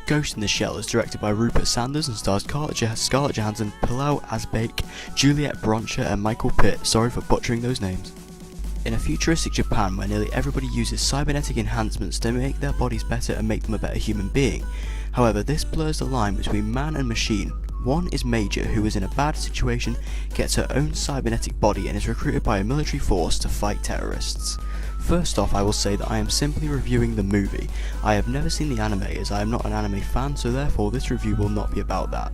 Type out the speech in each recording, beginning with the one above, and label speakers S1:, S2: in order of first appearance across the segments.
S1: Ghost in the Shell is directed by Rupert Sanders and stars Scarlett Johansson, Pilar Asbæk, Juliette Broncher and Michael Pitt. Sorry for butchering those names. In a futuristic Japan where nearly everybody uses cybernetic enhancements to make their bodies better and make them a better human being. However, this blurs the line between man and machine. One is Major, who is in a bad situation, gets her own cybernetic body and is recruited by a military force to fight terrorists. First off, I will say that I am simply reviewing the movie. I have never seen the anime as I am not an anime fan, so therefore this review will not be about that.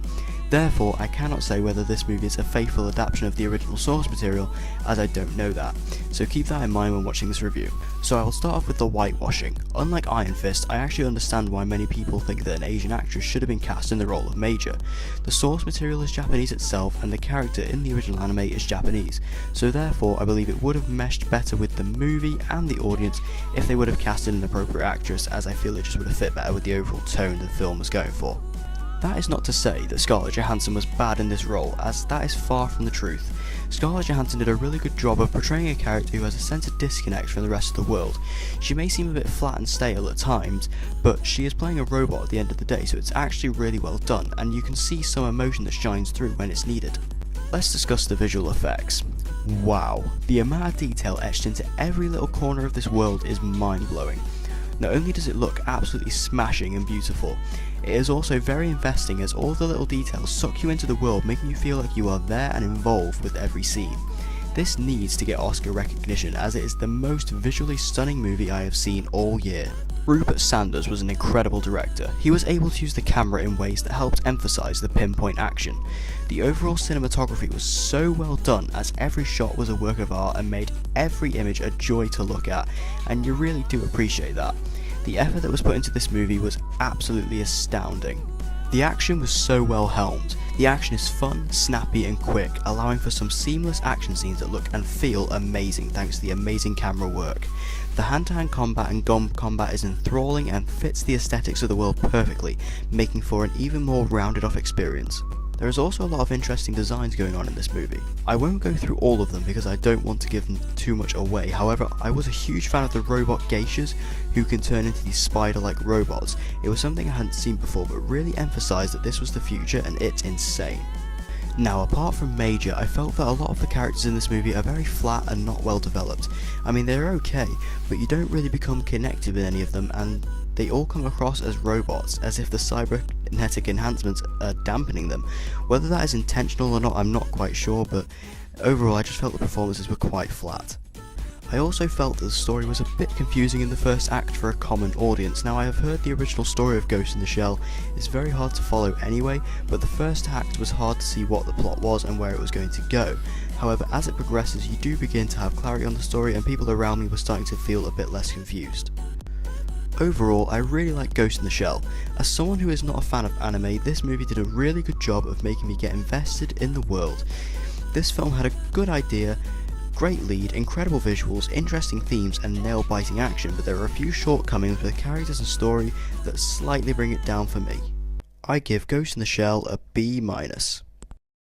S1: Therefore, I cannot say whether this movie is a faithful adaptation of the original source material, as I don't know that, so keep that in mind when watching this review. So I will start off with the whitewashing. Unlike Iron Fist, I actually understand why many people think that an Asian actress should have been cast in the role of Major. The source material is Japanese itself, and the character in the original anime is Japanese, so therefore I believe it would have meshed better with the movie and the audience if they would have casted an appropriate actress, as I feel it just would have fit better with the overall tone the film was going for. That is not to say that Scarlett Johansson was bad in this role, as that is far from the truth. Scarlett Johansson did a really good job of portraying a character who has a sense of disconnect from the rest of the world. She may seem a bit flat and stale at times, but she is playing a robot at the end of the day, so it's actually really well done, and you can see some emotion that shines through when it's needed. Let's discuss the visual effects. Wow, the amount of detail etched into every little corner of this world is mind-blowing. Not only does it look absolutely smashing and beautiful, it is also very investing as all the little details suck you into the world, making you feel like you are there and involved with every scene. This needs to get Oscar recognition as it is the most visually stunning movie I have seen all year. Rupert Sanders was an incredible director. He was able to use the camera in ways that helped emphasise the pinpoint action. The overall cinematography was so well done as every shot was a work of art and made every image a joy to look at, and you really do appreciate that. The effort that was put into this movie was absolutely astounding. The action was so well helmed. The action is fun, snappy and quick, allowing for some seamless action scenes that look and feel amazing thanks to the amazing camera work. The hand-to-hand combat and gun combat is enthralling and fits the aesthetics of the world perfectly, making for an even more rounded off experience. There is also a lot of interesting designs going on in this movie. I won't go through all of them because I don't want to give them too much away, however I was a huge fan of the robot geishas who can turn into these spider-like robots. It was something I hadn't seen before but really emphasised that this was the future and it's insane. Now, apart from Major, I felt that a lot of the characters in this movie are very flat and not well developed. I mean, they're okay, but you don't really become connected with any of them, and they all come across as robots, as if the cybernetic enhancements are dampening them. Whether that is intentional or not, I'm not quite sure, but overall I just felt the performances were quite flat. I also felt that the story was a bit confusing in the first act for a common audience. Now, I have heard the original story of Ghost in the Shell is very hard to follow anyway, but the first act was hard to see what the plot was and where it was going to go. However, as it progresses you do begin to have clarity on the story and people around me were starting to feel a bit less confused. Overall, I really like Ghost in the Shell. As someone who is not a fan of anime, this movie did a really good job of making me get invested in the world. This film had a good idea, great lead, incredible visuals, interesting themes and nail-biting action, but there are a few shortcomings with the characters and story that slightly bring it down for me. I give Ghost in the Shell a B-.